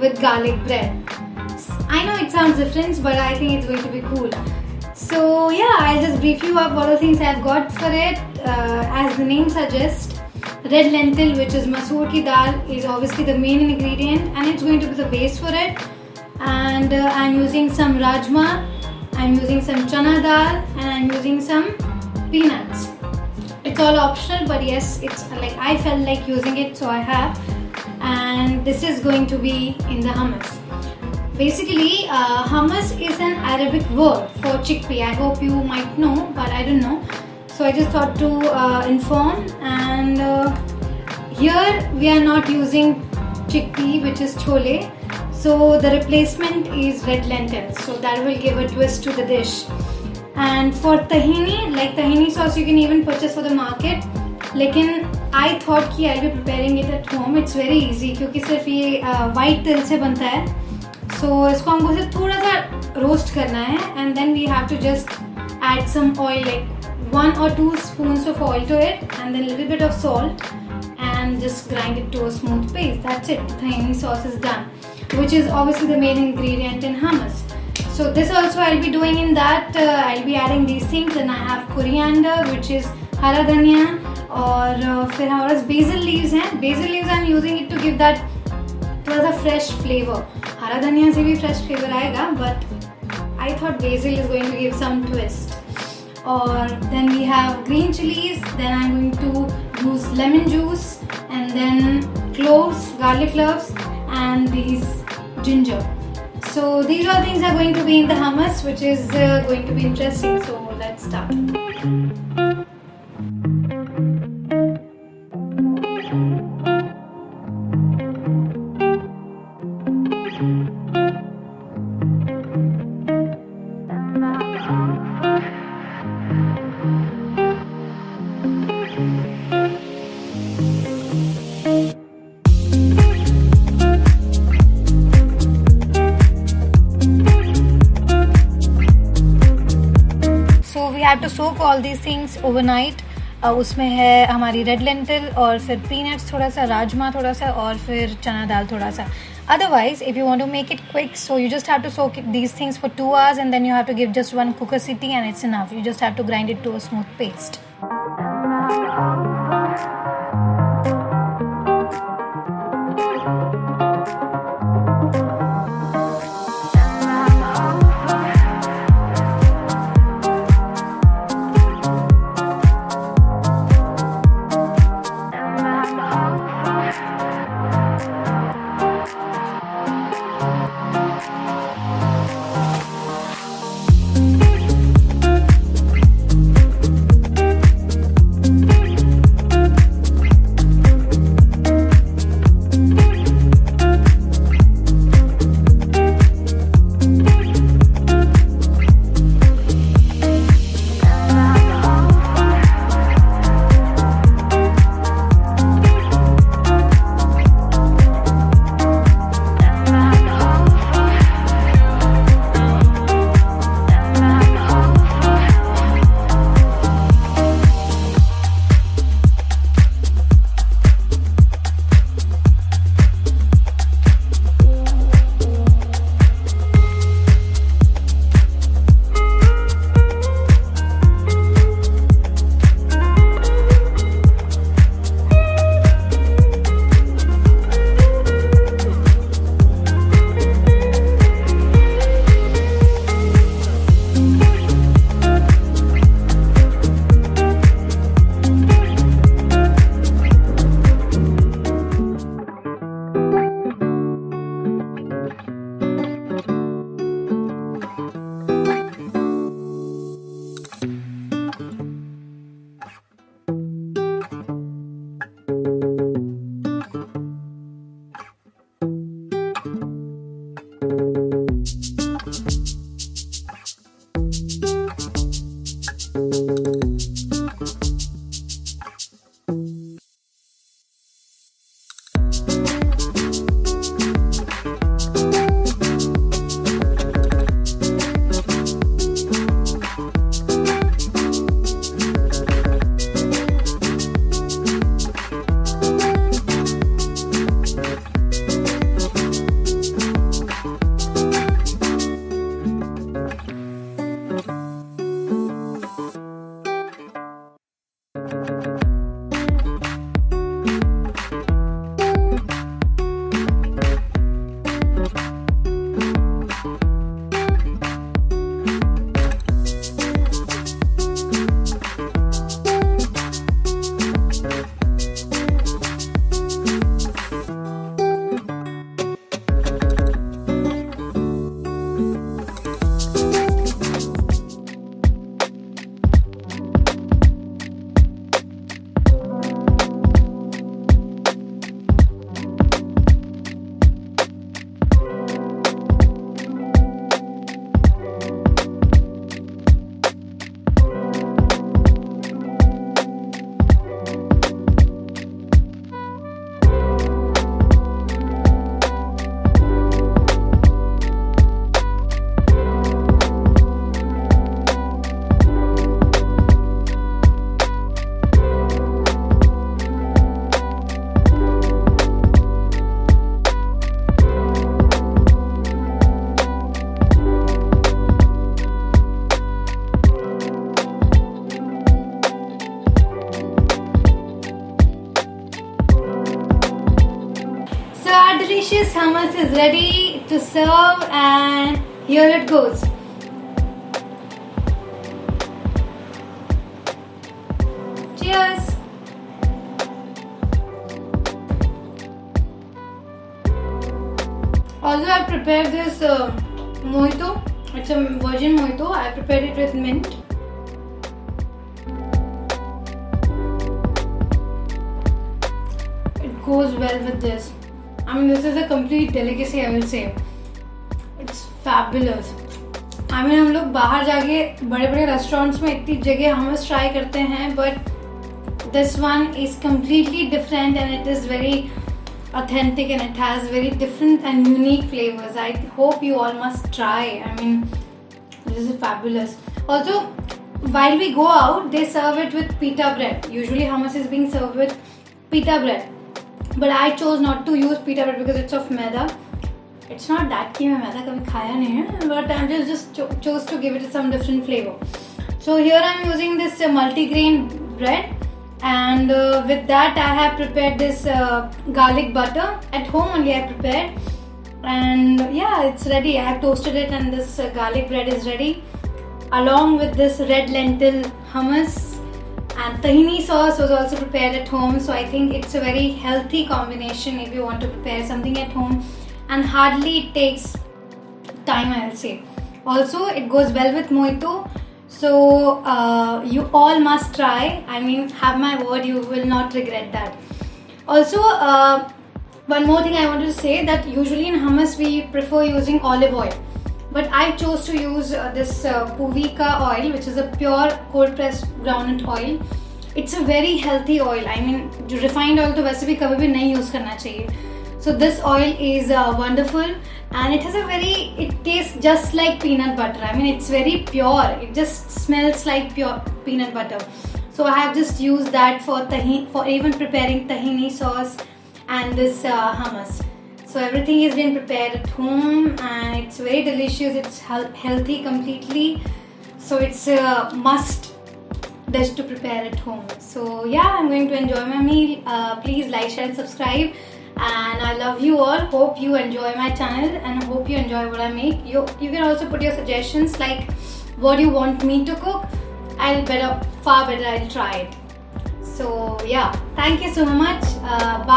with garlic bread. I know it sounds different, but I think it's going to be cool. So yeah, I'll just brief you up what are the things I've got for it. As the name suggests, red lentil, which is Masoor ki dal, is obviously the main ingredient and it's going to be the base for it. And I'm using some rajma, I'm using some chana dal, and I'm using some peanuts. It's all optional, but yes, it's like I felt like using it, so I have. And this is going to be in the hummus. Basically, hummus is an Arabic word for chickpea. I hope you might know, but I don't know. So I just thought to inform. And here we are not using chickpea, which is chole. So the replacement is red lentils. So that will give a twist to the dish. And for tahini, like tahini sauce, you can even purchase for the market. लेकिन I thought कि I'll be preparing it at home. It's very easy क्योंकि सिर्फ ये white तिल से बनता है. So इसको हमको सिर्फ थोड़ा सा roast करना है and then we have to just add some oil, like 1 or 2 spoons of oil to it and then a little bit of salt and just grind it to a smooth paste. That's it. Tahini sauce is done, which is obviously the main ingredient in hummus. So this also I'll be doing in that. I'll be adding these things and I have coriander, which is hara dhania, और फिर हमारे पास basil leaves हैं. Basil leaves I'm using it to give that थोड़ा सा fresh flavor. हरा धनिया से भी fresh flavor आएगा, but I thought basil is going to give some twist. Or then we have green chilies. Then I'm going to use lemon juice and then cloves, garlic cloves, and these ginger. So these all things are going to be in the hummus, which is going to be interesting. So let's start. Have to soak all these things overnight. उसमें है हमारी red lentil और फिर peanuts थोड़ा सा, राजमा थोड़ा सा और फिर चना दाल थोड़ा सा. Otherwise, if you want to make it quick, so you just have to soak these things for 2 hours and then you have to give just 1 cooker seat and it's enough. You just have to grind it to a smooth paste. ready to serve, and here it goes. Cheers! Also, I prepared this mojito. It's a virgin mojito. I prepared it with mint. It goes well with this. I mean, this is a complete delicacy, I will say. It's fabulous. I mean, हम लोग बाहर जाके बड़े-बड़े restaurants में इतनी जगह hummus try करते हैं, but this one is completely different and it is very authentic and it has very different and unique flavors. I hope you all must try. I mean, this is fabulous. Also, while we go out, they serve it with pita bread. Usually hummus is being served with pita bread, but I chose not to use pita bread because it's of maida. It's not that कि मैं मैदा कभी खाया नहीं है, but I just chose to give it some different flavor. So here I'm using this multi-grain bread. And with that I have prepared this garlic butter. At home only I prepared, and yeah, it's ready. I have toasted it and this garlic bread is ready, along with this red lentil hummus, and tahini sauce was also prepared at home. So I think it's a very healthy combination if you want to prepare something at home, and hardly it takes time, I'll say. Also, it goes well with mojito. So you all must try. I mean, have my word, you will not regret that. Also, one more thing I wanted to say, that usually in hummus we prefer using olive oil, but I chose to use this Puvika oil, which is a pure cold pressed groundnut oil. It's a very healthy oil. I mean, जो refined oil तो वैसे भी कभी भी नहीं use करना चाहिए. So this oil is wonderful, and it has it tastes just like peanut butter. I mean, it's very pure. It just smells like pure peanut butter. So I have just used that for even preparing tahini sauce and this hummus. So everything is being prepared at home, and it's very delicious. It's healthy completely. So it's a must dish to prepare at home. So yeah, I'm going to enjoy my meal. Please like, share, and subscribe. And I love you all. Hope you enjoy my channel and hope you enjoy what I make. You can also put your suggestions, like what you want me to cook. Far better I'll try it. So yeah, thank you so much. Bye.